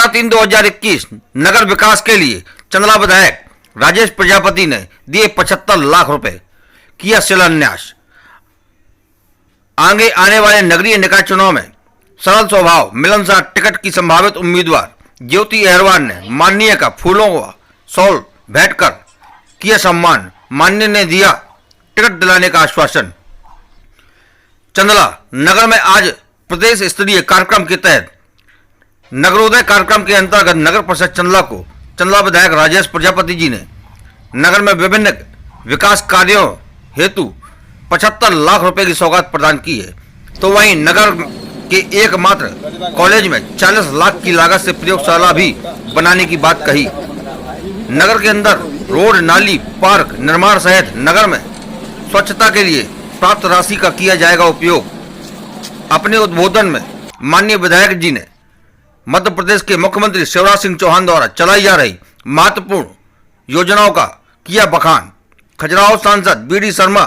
14/3/2021 नगर विकास के लिए चंदला विधायक राजेश प्रजापति ने दिए 75 लाख रुपए, किया शिलान्यास। आगे आने वाले नगरीय निकाय चुनाव में सरल स्वभाव मिलनसार टिकट की संभावित उम्मीदवार ज्योति अहरवाल ने माननीय का फूलों व शॉल भेंट कर किया सम्मान। माननीय ने दिया टिकट दिलाने का आश्वासन। चंदला नगर में आज प्रदेश स्तरीय कार्यक्रम के तहत नगरोदय कार्यक्रम के अंतर्गत नगर परिषद चंदला को चंदला विधायक राजेश प्रजापति जी ने नगर में विभिन्न विकास कार्यों हेतु 75 लाख रुपए की सौगात प्रदान की है। तो वहीं नगर के एकमात्र कॉलेज में 40 लाख की लागत से प्रयोगशाला भी बनाने की बात कही। नगर के अंदर रोड, नाली, पार्क निर्माण सहित नगर में स्वच्छता के लिए प्राप्त राशि का किया जाएगा उपयोग। अपने उद्बोधन में माननीय विधायक जी ने मध्य प्रदेश के मुख्यमंत्री शिवराज सिंह चौहान द्वारा चलाई जा रही महत्वपूर्ण योजनाओं का किया बखान। खजुराहो सांसद बीडी शर्मा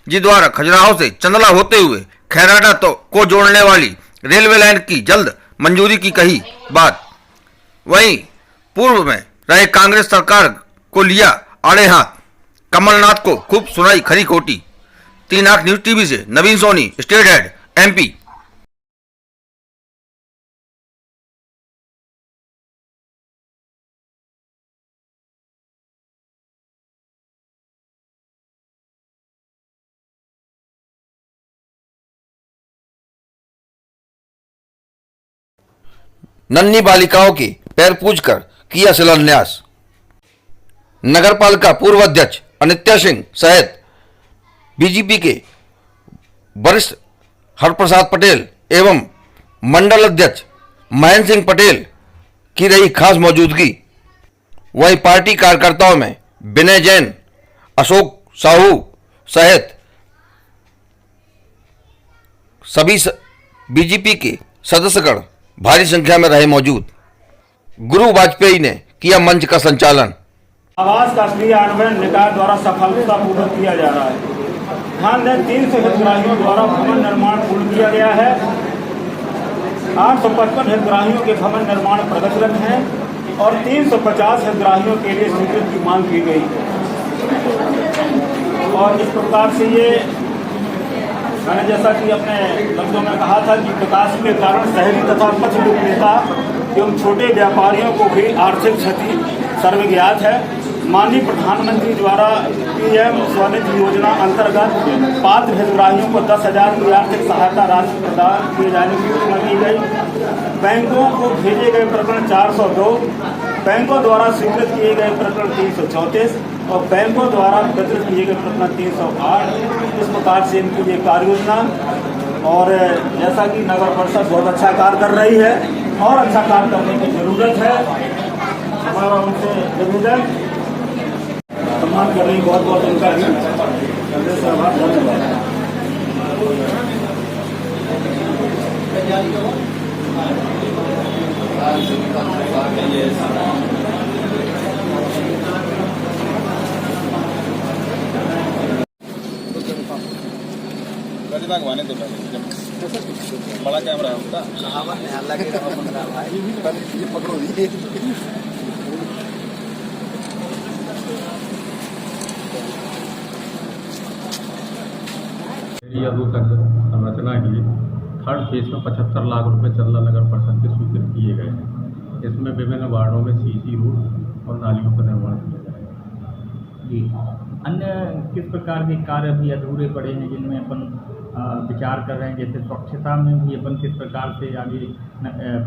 जी द्वारा खजुराहो से चंदला होते हुए खैराटा को जोड़ने वाली रेलवे लाइन की जल्द मंजूरी की कही बात। वहीं पूर्व में रहे कांग्रेस सरकार को लिया आड़े हाथ, कमलनाथ को खूब सुनाई खरी खोटी। 3 आंख न्यूज टीवी से नवीन सोनी, स्टेट हेड MP। नन्ही बालिकाओं की पैर पूजकर किया शिलान्यास। नगरपालिका पूर्व अध्यक्ष अनित्या सिंह सहित बीजेपी के वरिष्ठ हरप्रसाद पटेल एवं मंडल अध्यक्ष महेंद्र सिंह पटेल की रही खास मौजूदगी। वहीं पार्टी कार्यकर्ताओं में विनय जैन, अशोक साहू सहित सभी बीजेपी के सदस्यगण भारी संख्या में रहे मौजूद। गुरु वाजपेयी ने किया मंच का संचालन। आवास का क्रियान्वयन निकाय द्वारा सफलतापूर्वक किया जा रहा है। ध्यान दें, 300 हितग्राहियों द्वारा भवन निर्माण पूर्ण किया गया है। 855 हितग्राहियों के भवन निर्माण प्रगतिरत हैं और 350 हितग्राहियों के लिए स्वीकृति की मांग की गई। और इस प्रकार से ये मैंने जैसा कि अपने लफ्जों में कहा था कि विकास के कारण शहरी तथा पथ विक्रेता एवं छोटे व्यापारियों को भी आर्थिक क्षति सर्वज्ञात है। माननीय प्रधानमंत्री द्वारा PM स्वनिधि योजना अंतर्गत पात्र हितग्राहियों को 10,000 की आर्थिक सहायता राशि प्रदान किए जाने की घोषणा की गई। बैंकों को भेजे गए प्रकरण 402, बैंकों द्वारा स्वीकृत किए गए प्रकरण 334 और बैंकों द्वारा वितरित किए गए प्रकरण 308। इस प्रकार से इनकी ये कार्य योजना, और जैसा कि नगर परिषद बहुत अच्छा कार्य कर रही है और अच्छा कार्य करने की जरूरत है। हमारा उनसे निवेदन, सम्मान कर रही बहुत बहुत उनका ही धन्यवाद। घुमाने तो बड़ा कैमरा है उनका ये पकड़ो ये संरचना की 3rd फेज में 75 लाख रुपए चंदला नगर परिषद के स्वीकृत किए गए हैं। इसमें विभिन्न वार्डों में CC रोड और नालियों का निर्माण किया जाएगा। जी, अन्य किस प्रकार के कार्य भी अधूरे पड़े हैं जिनमें अपन विचार कर रहे हैं? जैसे स्वच्छता में भी अपन किस प्रकार से आगे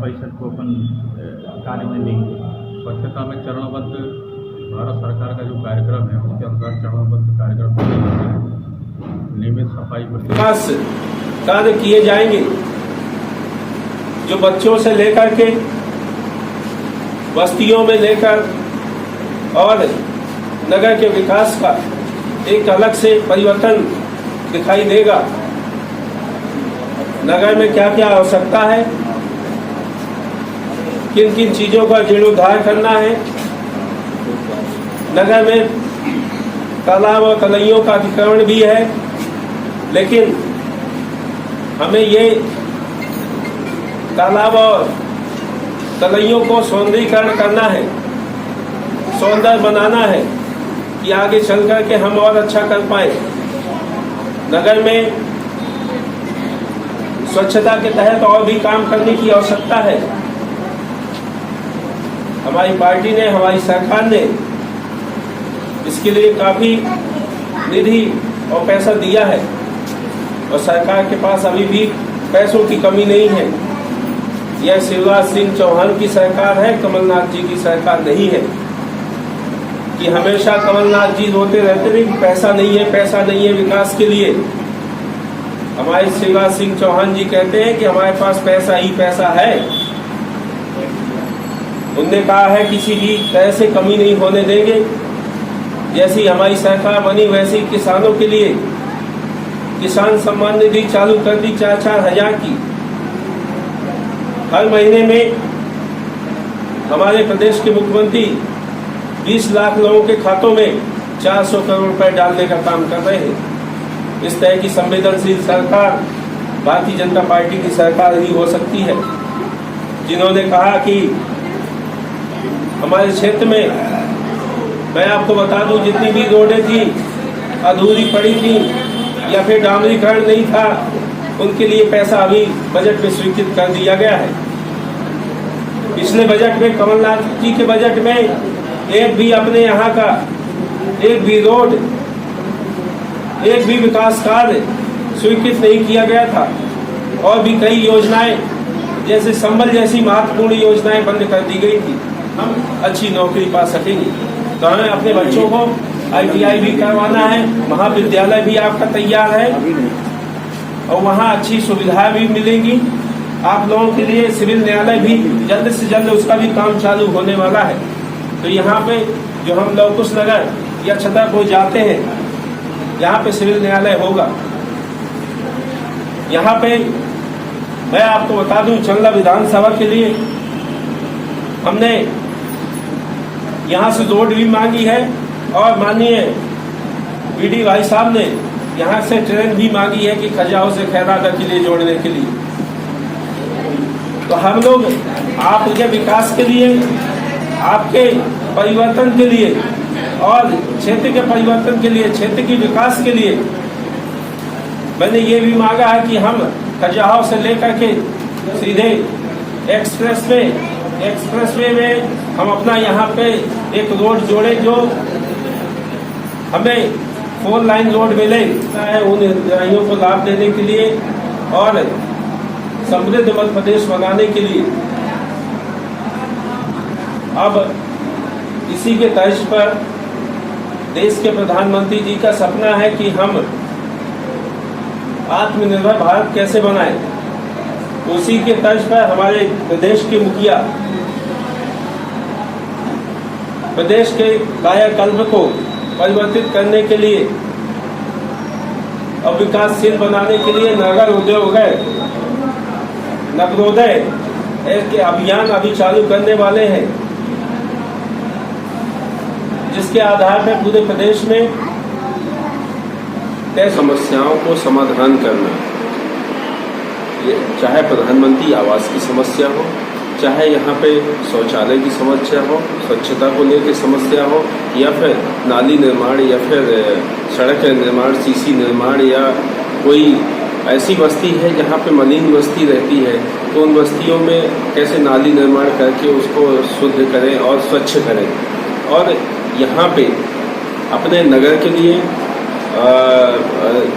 परिषद को अपन कार्य में लेंगे? स्वच्छता में चरणबद्ध भारत सरकार का जो कार्यक्रम है उसके अनुसार चरणबद्ध कार्यक्रम नियमित सफाई विकास कार्य किए जाएंगे जो बच्चों से लेकर के बस्तियों में लेकर और नगर के विकास का एक अलग से परिवर्तन दिखाई देगा। नगर में क्या क्या आवश्यकता है, किन किन चीजों का जीर्णोद्धार करना है। नगर में तालाब और तलैयों का अतिक्रमण भी है, लेकिन हमें ये तालाब और तलैयों को सौंदर्यीकरण करना है, सौंदर्य बनाना है कि आगे चल कर के हम और अच्छा कर पाए। नगर में स्वच्छता के तहत और भी काम करने की आवश्यकता है। हमारी पार्टी ने, हमारी सरकार ने इसके लिए काफी निधि और पैसा दिया है और सरकार के पास अभी भी पैसों की कमी नहीं है। यह शिवराज सिंह चौहान की सरकार है, कमलनाथ जी की सरकार नहीं है कि हमेशा कमलनाथ जी रोते रहते थे कि पैसा नहीं है, पैसा नहीं है विकास के लिए। हमारे शिवराज सिंह चौहान जी कहते हैं कि हमारे पास पैसा ही पैसा है। उनने कहा है किसी भी तरह से कमी नहीं होने देंगे। जैसी हमारी सरकार बनी वैसी किसानों के लिए किसान सम्मान निधि चालू कर दी 4-4 हजार की। हर महीने में हमारे प्रदेश के मुख्यमंत्री 20 लाख लोगों के खातों में 400 करोड़ रुपए डालने का काम कर रहे हैं। इस तरह की संवेदनशील सरकार भारतीय जनता पार्टी की सरकार ही हो सकती है। जिन्होंने कहा कि हमारे क्षेत्र में, मैं आपको बता दूं, जितनी भी रोडें थी अधूरी पड़ी थी या फिर डामरीकरण नहीं था, उनके लिए पैसा अभी बजट में स्वीकृत कर दिया गया है। पिछले बजट में, कमलनाथ जी के बजट में, एक भी अपने यहाँ का एक भी रोड, एक भी विकास कार्य स्वीकृत नहीं किया गया था। और भी कई योजनाएं जैसे संबल जैसी महत्वपूर्ण योजनाएं बंद कर दी गई थी। हम अच्छी नौकरी पा सकेंगे तो हमें अपने बच्चों को ITI भी करवाना है, महाविद्यालय भी आपका तैयार है और वहाँ अच्छी सुविधाएं भी मिलेंगी आप लोगों के लिए। सिविल न्यायालय भी जल्द से जल्द उसका भी काम चालू होने वाला है। तो यहाँ पे जो हम लवकुश नगर या छतरपुर जाते हैं, यहाँ पे सिविल न्यायालय होगा। यहाँ पे मैं आपको बता दूं, चंदला विधानसभा के लिए हमने यहाँ से रोड भी मांगी है और माननीय BD भाई साहब ने यहाँ से ट्रेन भी मांगी है कि खजुराहो से खैरागढ़ के लिए जोड़ने के लिए। तो हम लोग आपके विकास के लिए, आपके परिवर्तन के लिए और क्षेत्र के परिवर्तन के लिए, क्षेत्र के विकास के लिए मैंने ये भी मांगा है कि हम खजुराहो से लेकर के सीधे एक्सप्रेसवे में हम अपना यहाँ पे एक रोड जोड़े जो हमें 4 लाइन रोड मिले है, उन हितग्राहियों को लाभ देने के लिए और समृद्ध मध्य प्रदेश बनाने के लिए। अब इसी के तर्ज पर देश के प्रधानमंत्री जी का सपना है कि हम आत्मनिर्भर भारत कैसे बनाएं। उसी के तर्ज पर हमारे प्रदेश के मुखिया प्रदेश के कायाकल्प को परिवर्तित करने के लिए और विकासशील बनाने के लिए नगर उद्योगय, नगरोदय के अभियान अभी चालू करने वाले हैं, जिसके आधार पर पूरे प्रदेश में तय समस्याओं को समाधान करना, चाहे प्रधानमंत्री आवास की समस्या हो, चाहे यहाँ पे शौचालय की समस्या हो, स्वच्छता को लेकर समस्या हो, या फिर नाली निर्माण या फिर सड़क निर्माण, CC निर्माण, या कोई ऐसी बस्ती है जहाँ पे मलिन बस्ती रहती है तो उन बस्तियों में कैसे नाली निर्माण करके उसको शुद्ध करें और स्वच्छ करें। और यहाँ पे अपने नगर के लिए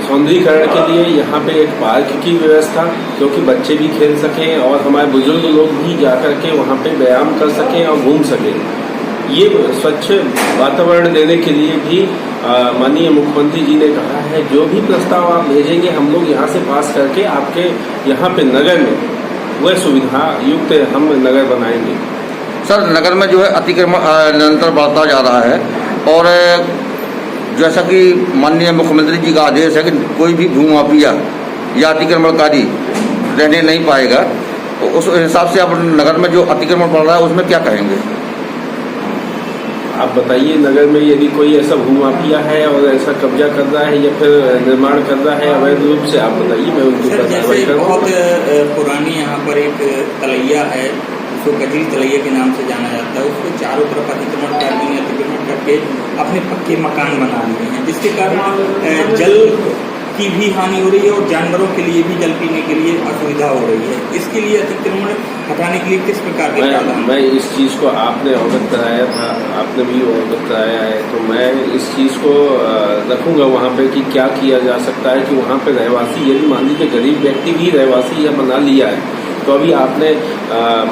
सौंदर्यीकरण के लिए यहाँ पे एक पार्क की व्यवस्था, क्योंकि बच्चे भी खेल सकें और हमारे बुजुर्ग लोग भी जाकर के वहाँ पे व्यायाम कर सकें और घूम सकें। ये स्वच्छ वातावरण देने के लिए भी माननीय मुख्यमंत्री जी ने कहा है, जो भी प्रस्ताव आप भेजेंगे हम लोग यहाँ से पास करके आपके यहाँ पे नगर में वह सुविधा युक्त हम नगर बनाएंगे। सर, नगर में जो है अतिक्रमण निरंतर बढ़ता जा रहा है और जैसा कि माननीय मुख्यमंत्री जी का आदेश है कि कोई भी भूमाफिया या अतिक्रमणकारी रहने नहीं पाएगा, तो उस हिसाब से आप नगर में जो अतिक्रमण बढ़ रहा है उसमें क्या कहेंगे? आप बताइए, नगर में यदि कोई ऐसा भूमाफिया है और ऐसा कब्जा कर रहा है या फिर निर्माण कर रहा है अवैध रूप से, आप बताइए, मैं उनको बहुत पुरानी यहाँ पर एक तलैया है जिसको कजरी तलैया के नाम से जाना जाता है, उसको चारों तरफ अतिक्रमणकारियों ने अतिक्रमण करके अपने पक्के मकान बना लिए हैं, जिसके कारण जल की भी हानि हो रही है और जानवरों के लिए भी जल पीने के लिए असुविधा हो रही है। इसके लिए अतिक्रमण हटाने के लिए किस प्रकार के प्रावधान? मैं इस चीज़ को आपने अवगत कराया था, आपने भी अवगत कराया है, तो मैं इस चीज़ को रखूंगा वहाँ पे कि क्या किया जा सकता है कि वहाँ पे रहवासी, यदि मान लीजिए गरीब व्यक्ति भी रहवासी यह बना लिया है, तो अभी आपने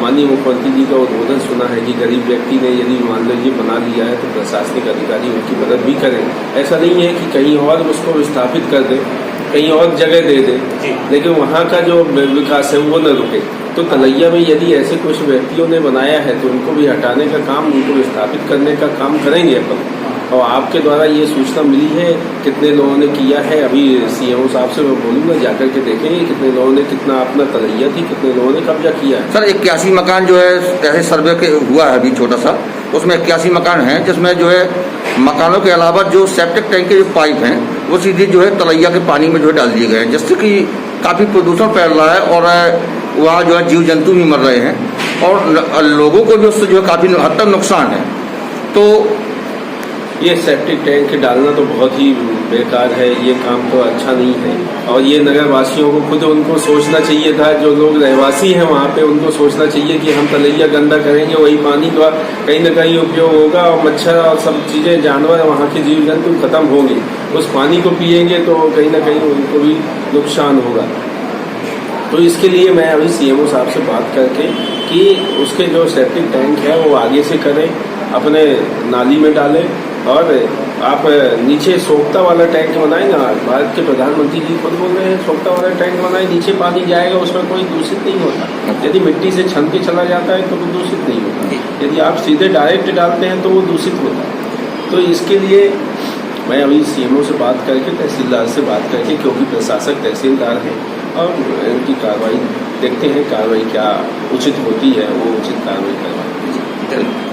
माननीय मुख्यमंत्री जी का उद्बोधन सुना है कि गरीब व्यक्ति ने यदि मान लीजिए बना लिया है तो प्रशासनिक अधिकारी उनकी मदद भी करें। ऐसा नहीं है कि कहीं और उसको विस्थापित कर दे, कहीं और जगह दे दे, लेकिन वहाँ का जो विकास है वो न रुके। तो तलैया में यदि ऐसे कुछ व्यक्तियों ने बनाया है तो उनको भी हटाने का काम, उनको विस्थापित करने का काम करेंगे अपन। और आपके द्वारा ये सूचना मिली है, कितने लोगों ने किया है, अभी सीएमओ साहब से मैं बोलूँगा जाकर के देखेंगे कितने लोगों ने, कितना अपना तलैया थी, कितने लोगों ने कब्जा किया है। सर 81 मकान जो है ऐसे सर्वे के हुआ है अभी छोटा सा, उसमें 81 मकान हैं, जिसमें जो है मकानों के अलावा जो सेप्टिक टैंक के जो पाइप हैं वो सीधे जो है तलैया के पानी में जो है डाल दिए गए हैं, जिससे कि काफ़ी प्रदूषण फैल रहा है और वहाँ जो है जीव जंतु भी मर रहे हैं और लोगों को भी उससे जो है काफ़ी हद तक नुकसान है। तो ये सेप्टिक टैंक डालना तो बहुत ही बेकार है, ये काम तो अच्छा नहीं है और ये नगर वासियों को खुद उनको सोचना चाहिए था, जो लोग रहवासी हैं वहाँ पे उनको सोचना चाहिए कि हम तलैया गंदा करेंगे, वही पानी का कहीं ना कहीं उपयोग होगा और मच्छर और सब चीज़ें, जानवर, वहाँ के जीव जंतु खत्म होंगे। उस पानी को पिएंगे तो कहीं ना कहीं उनको भी नुकसान होगा। तो इसके लिए मैं अभी सीएमओ साहब से बात करके कि उसके जो सेप्टिक टैंक है वो आगे से करें, अपने नाली में डालें और आप नीचे सोखता वाला टैंक बनाए ना। भारत के प्रधानमंत्री जी खुद बोल रहे हैं सोखता वाला टैंक बनाए, नीचे पानी जाएगा, उसमें कोई दूषित नहीं होता। यदि मिट्टी से छन के चला जाता है तो वो दूषित नहीं होता, यदि आप सीधे डायरेक्ट डालते हैं तो वो दूषित होता है। तो इसके लिए मैं अभी सीएमओ से बात करके, तहसीलदार से बात करके, क्योंकि प्रशासक तहसीलदार हैं और इनकी कार्रवाई देखते हैं, कार्रवाई क्या उचित होती है वो उचित कार्रवाई करवाएंगे।